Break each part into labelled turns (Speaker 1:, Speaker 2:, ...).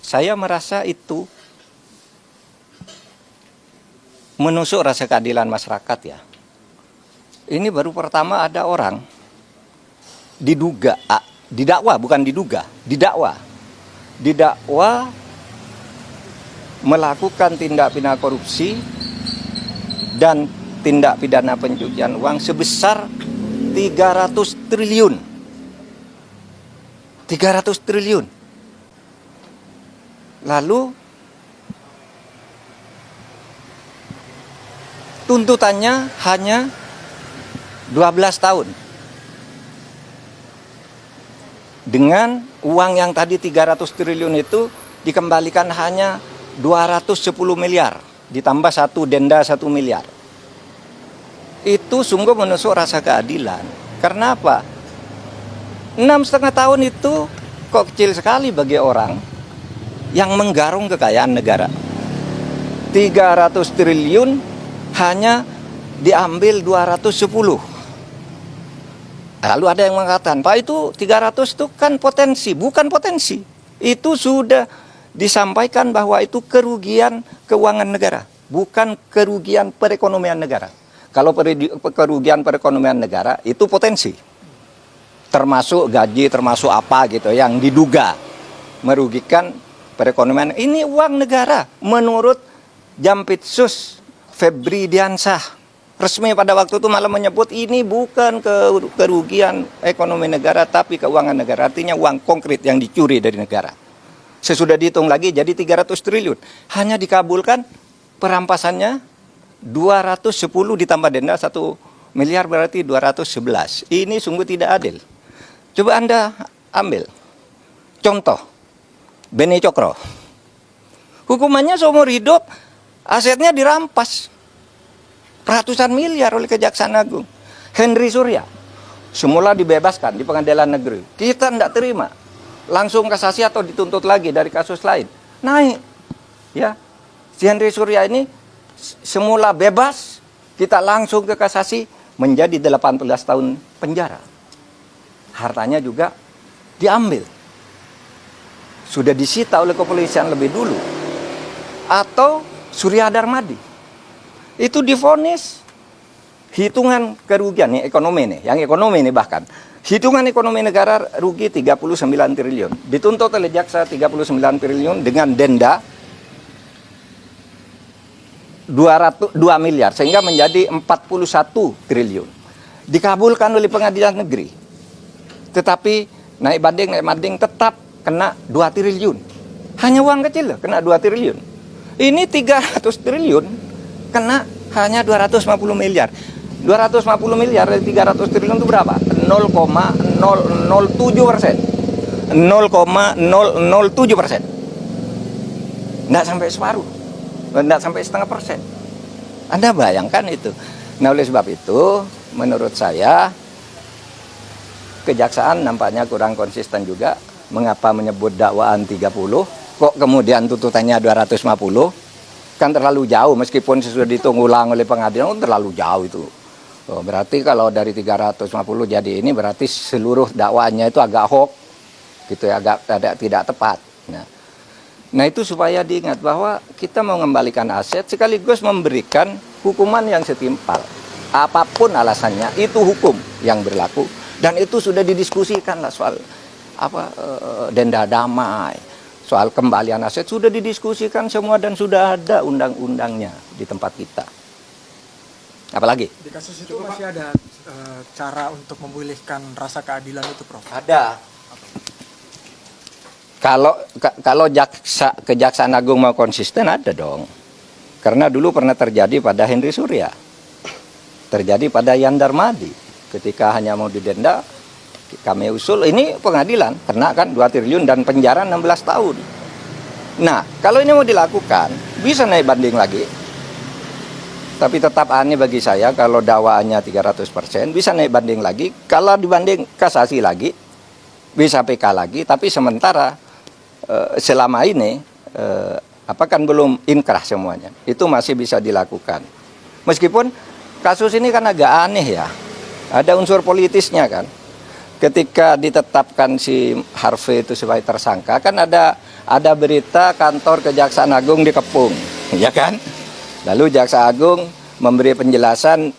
Speaker 1: Saya merasa itu menusuk rasa keadilan masyarakat ya. Ini baru pertama ada orang didakwa melakukan tindak pidana korupsi dan tindak pidana pencucian uang sebesar 300 triliun. 300 triliun. Lalu tuntutannya hanya 12 tahun. Dengan uang yang tadi 300 triliun itu dikembalikan hanya 210 miliar. Ditambah satu denda 1 miliar. Itu sungguh menusuk rasa keadilan. Karena apa? 6,5 tahun itu kok kecil sekali bagi orang yang menggarung kekayaan negara. 300 triliun hanya diambil 210. Lalu ada yang mengatakan, Pak itu 300 itu kan potensi. Bukan potensi. Itu sudah disampaikan bahwa itu kerugian keuangan negara. Bukan kerugian perekonomian negara. Kalau kerugian perekonomian negara itu potensi. Termasuk gaji, termasuk apa gitu yang diduga merugikan perekonomian. Ini uang negara menurut Jampitsus Febri Diansah. Resmi pada waktu itu malah menyebut ini bukan kerugian ekonomi negara tapi keuangan negara. Artinya uang konkret yang dicuri dari negara. Sesudah dihitung lagi jadi 300 triliun. Hanya dikabulkan perampasannya 210 ditambah denda 1 miliar berarti 211. Ini sungguh tidak adil. Coba Anda ambil contoh Beni Cokro. Hukumannya seumur hidup, asetnya dirampas ratusan miliar oleh Kejaksaan Agung. Henry Surya semula dibebaskan di pengadilan negeri. Kita tidak terima, langsung kasasi atau dituntut lagi dari kasus lain. Naik, ya. Si Henry Surya ini semula bebas, kita langsung ke kasasi menjadi 18 tahun penjara. Hartanya juga diambil. Sudah disita oleh kepolisian lebih dulu. Atau Surya Darmadi. Itu divonis hitungan kerugian nih ekonomi nih, yang ekonomi nih bahkan. Hitungan ekonomi negara rugi 39 triliun. Dituntut oleh jaksa 39 triliun dengan denda 2 miliar sehingga menjadi 41 triliun. Dikabulkan oleh pengadilan negeri. Tetapi naik banding tetap kena 2 triliun. Hanya uang kecil loh, kena 2 triliun. Ini 300 triliun kena hanya 250 miliar. 250 miliar dari 300 triliun itu berapa? 0,007%. 0,007%. Nggak sampai separuh. Nggak sampai setengah persen. Anda bayangkan itu. Nah oleh sebab itu menurut saya Kejaksaan nampaknya kurang konsisten juga. Mengapa menyebut dakwaan 30 kok kemudian tuntutannya 250? Kan terlalu jauh meskipun sesudah dihitung ulang oleh pengadilan terlalu jauh itu. Oh, berarti kalau dari 350 jadi ini berarti seluruh dakwaannya itu agak hoax gitu ya, agak tidak tepat. Nah itu supaya diingat bahwa kita mau mengembalikan aset sekaligus memberikan hukuman yang setimpal. Apapun alasannya itu hukum yang berlaku dan itu sudah didiskusikan lah soal denda damai, soal kembalian aset sudah didiskusikan semua dan sudah ada undang-undangnya di tempat kita. Apalagi?
Speaker 2: Di kasus itu masih ada cara untuk memulihkan rasa keadilan itu, Prof?
Speaker 1: Ada. Kalau Kejaksaan Agung mau konsisten ada dong. Karena dulu pernah terjadi pada Henry Surya. Terjadi pada Yan Darmadi. Ketika hanya mau didenda, kami usul ini pengadilan. Kena kan 2 triliun dan penjara 16 tahun. Nah, kalau ini mau dilakukan, bisa naik banding lagi. Tapi tetap aneh bagi saya kalau dakwaannya 300%, bisa naik banding lagi. Kalau dibanding kasasi lagi, bisa PK lagi. Tapi sementara selama ini kan belum inkrah semuanya. Itu masih bisa dilakukan. Meskipun kasus ini kan agak aneh ya. Ada unsur politisnya kan. Ketika ditetapkan si Harvey itu sebagai tersangka kan ada ada berita kantor Kejaksaan Agung dikepung, ya kan? Lalu Jaksa Agung memberi penjelasan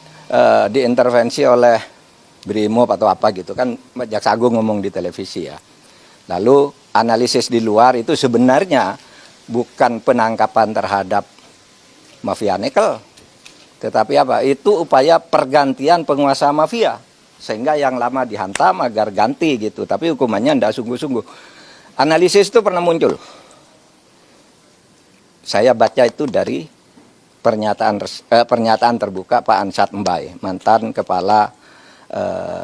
Speaker 1: diintervensi oleh Brimob atau apa gitu kan, Jaksa Agung ngomong di televisi ya. Lalu analisis di luar itu sebenarnya bukan penangkapan terhadap mafia nikel, tetapi apa? Itu upaya pergantian penguasa mafia. Sehingga yang lama dihantam agar ganti gitu. Tapi hukumannya tidak sungguh-sungguh. Analisis itu pernah muncul. Saya baca itu dari pernyataan terbuka Pak Ansat Mbai, mantan kepala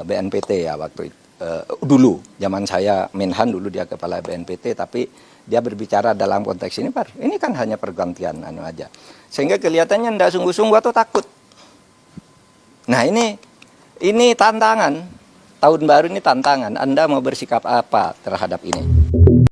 Speaker 1: BNPT ya waktu itu. Dulu, zaman saya Menhan dulu dia kepala BNPT, tapi dia berbicara dalam konteks ini, Pak. Ini kan hanya pergantian aja. Sehingga kelihatannya tidak sungguh-sungguh atau takut. Nah ini tantangan, tahun baru ini tantangan, Anda mau bersikap apa terhadap ini?